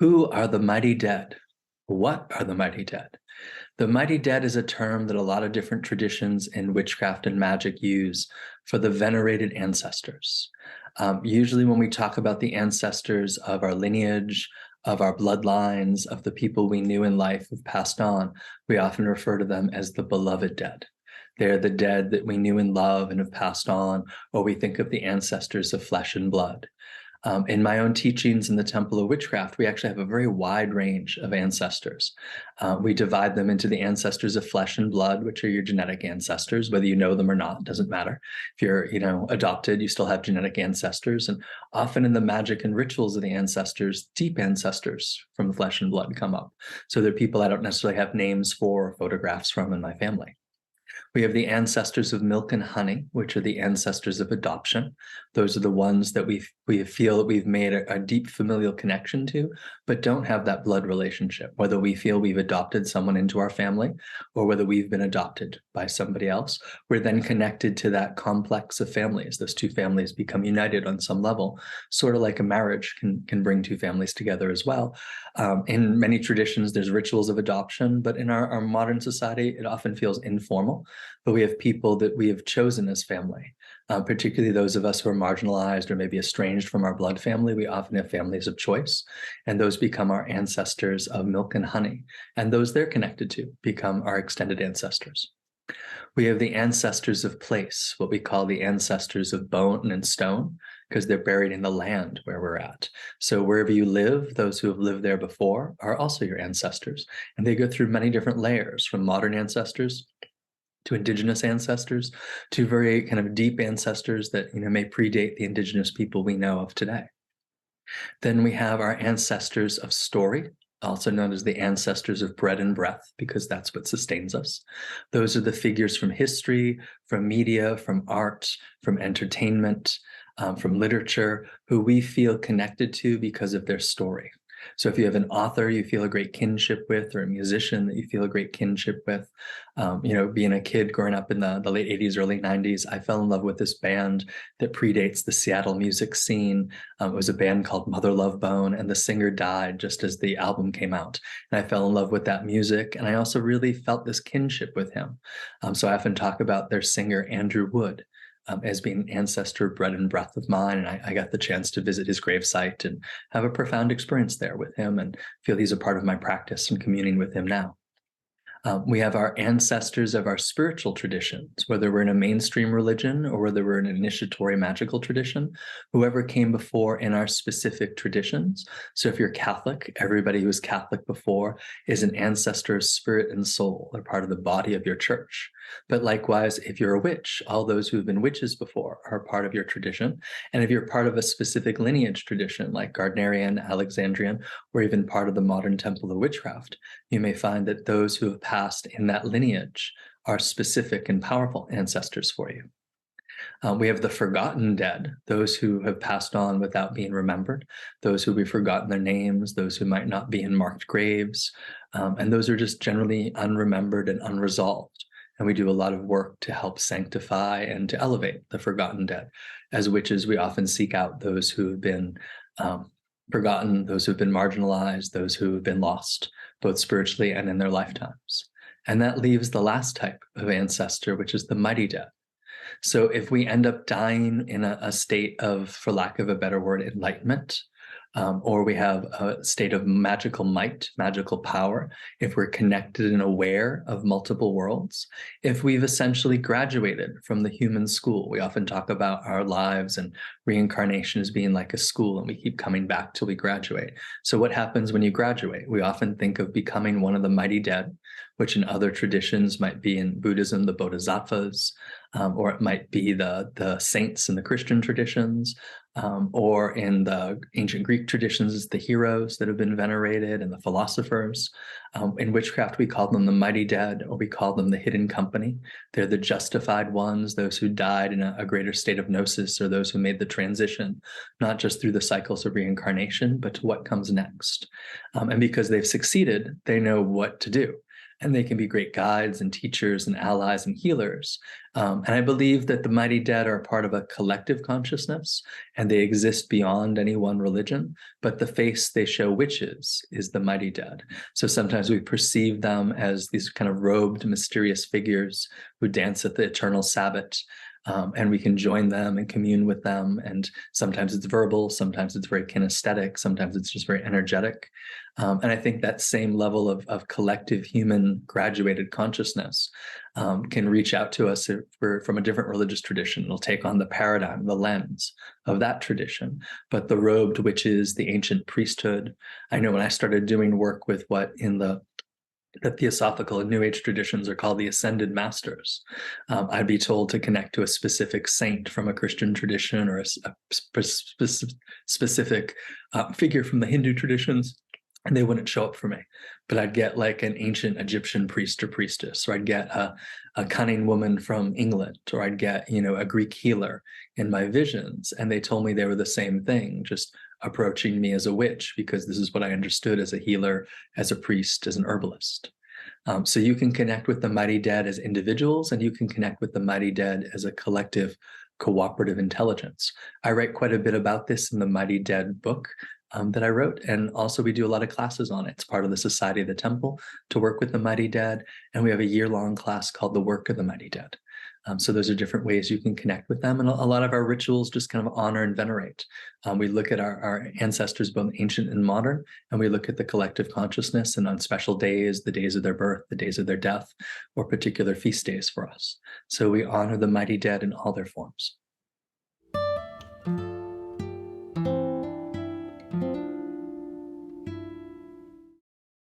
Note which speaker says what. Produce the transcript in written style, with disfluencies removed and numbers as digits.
Speaker 1: Who are the mighty dead? What are the mighty dead? The mighty dead is a term that a lot of different traditions in witchcraft and magic use for the venerated ancestors. Usually when we talk about the ancestors of our lineage, of our bloodlines, of the people we knew in life who've passed on, we often refer to them as the beloved dead. They're the dead that we knew and love and have passed on, or we think of the ancestors of flesh and blood. In my own teachings in the Temple of Witchcraft, we actually have a very wide range of ancestors. We divide them into the ancestors of flesh and blood, which are your genetic ancestors, whether you know them or not, doesn't matter. If you're, adopted, you still have genetic ancestors. And often in the magic and rituals of the ancestors, deep ancestors from the flesh and blood come up. So they're people I don't necessarily have names for or photographs from in my family. We have the ancestors of milk and honey, which are the ancestors of adoption. Those are the ones that we feel that we've made a deep familial connection to, but don't have that blood relationship, whether we feel we've adopted someone into our family or whether we've been adopted by somebody else. We're then connected to that complex of families. Those two families become united on some level, sort of like a marriage can bring two families together as well. In many traditions, there's rituals of adoption, but in our modern society, it often feels informal. But we have people that we have chosen as family, particularly those of us who are marginalized or maybe estranged from our blood family. We often have families of choice, and those become our ancestors of milk and honey. And those they're connected to become our extended ancestors. We have the ancestors of place, what we call the ancestors of bone and stone, because they're buried in the land where we're at. So wherever you live, those who have lived there before are also your ancestors. And they go through many different layers, from modern ancestors to indigenous ancestors, to very kind of deep ancestors that may predate the indigenous people we know of today. Then we have our ancestors of story, also known as the ancestors of bread and breath, because that's what sustains us. Those are the figures from history, from media, from art, from entertainment, from literature, who we feel connected to because of their story. So if you have an author you feel a great kinship with, or a musician that you feel a great kinship with, being a kid growing up in the late 80s, early 90s, I fell in love with this band that predates the Seattle music scene. It was a band called Mother Love Bone, and the singer died just as the album came out. And I fell in love with that music, and I also really felt this kinship with him. So I often talk about their singer, Andrew Wood, as being an ancestor, bread and breath of mine. And I got the chance to visit his gravesite and have a profound experience there with him, and feel he's a part of my practice and communing with him now. We have our ancestors of our spiritual traditions, whether we're in a mainstream religion or whether we're in an initiatory magical tradition, whoever came before in our specific traditions. So if you're Catholic, everybody who was Catholic before is an ancestor of spirit and soul. They're part of the body of your church. But likewise, if you're a witch, all those who have been witches before are part of your tradition. And if you're part of a specific lineage tradition, like Gardnerian, Alexandrian, or even part of the modern Temple of Witchcraft, you may find that those who have passed in that lineage are specific and powerful ancestors for you. We have the forgotten dead, those who have passed on without being remembered, those who we've forgotten their names, those who might not be in marked graves, and those are just generally unremembered and unresolved. And we do a lot of work to help sanctify and to elevate the forgotten dead. As witches, we often seek out those who have been forgotten, those who have been marginalized, those who have been lost, both spiritually and in their lifetimes. And that leaves the last type of ancestor, which is the mighty dead. So if we end up dying in a state of, for lack of a better word, enlightenment, or we have a state of magical might, magical power, if we're connected and aware of multiple worlds, if we've essentially graduated from the human school. We often talk about our lives and reincarnation as being like a school, and we keep coming back till we graduate. So what happens when you graduate? We often think of becoming one of the mighty dead, which in other traditions might be, in Buddhism, the bodhisattvas, or it might be the saints in the Christian traditions, or in the ancient Greek traditions, the heroes that have been venerated and the philosophers. In witchcraft, we call them the mighty dead, or we call them the hidden company. They're the justified ones, those who died in a greater state of gnosis, or those who made the transition, not just through the cycles of reincarnation, but to what comes next. And because they've succeeded, they know what to do. and they can be great guides and teachers and allies and healers. And I believe that the mighty dead are part of a collective consciousness, and they exist beyond any one religion, but the face they show witches is the mighty dead. So sometimes we perceive them as these kind of robed, mysterious figures who dance at the eternal Sabbath. And we can join them and commune with them. And sometimes it's verbal, sometimes it's very kinesthetic, sometimes it's just very energetic. And I think that same level of collective human graduated consciousness can reach out to us from a different religious tradition. It'll take on the paradigm, the lens of that tradition. But the robed witches, the ancient priesthood, I know when I started doing work with what in the Theosophical and New Age traditions are called the ascended masters. I'd be told to connect to a specific saint from a Christian tradition or a specific figure from the Hindu traditions, and they wouldn't show up for me. But I'd get like an ancient Egyptian priest or priestess, or I'd get a cunning woman from England, or I'd get, a Greek healer in my visions. And they told me they were the same thing, just approaching me as a witch, because this is what I understood as a healer, as a priest, as an herbalist. So you can connect with the mighty dead as individuals, and you can connect with the mighty dead as a collective cooperative intelligence. I write quite a bit about this in the Mighty Dead book that I wrote. And also we do a lot of classes on it. It's part of the Society of the Temple to work with the mighty dead. And we have a year-long class called The Work of the Mighty Dead. So those are different ways you can connect with them. And a lot of our rituals just kind of honor and venerate. We look at our ancestors, both ancient and modern, and we look at the collective consciousness, and on special days, the days of their birth, the days of their death, or particular feast days for us. So we honor the mighty dead in all their forms.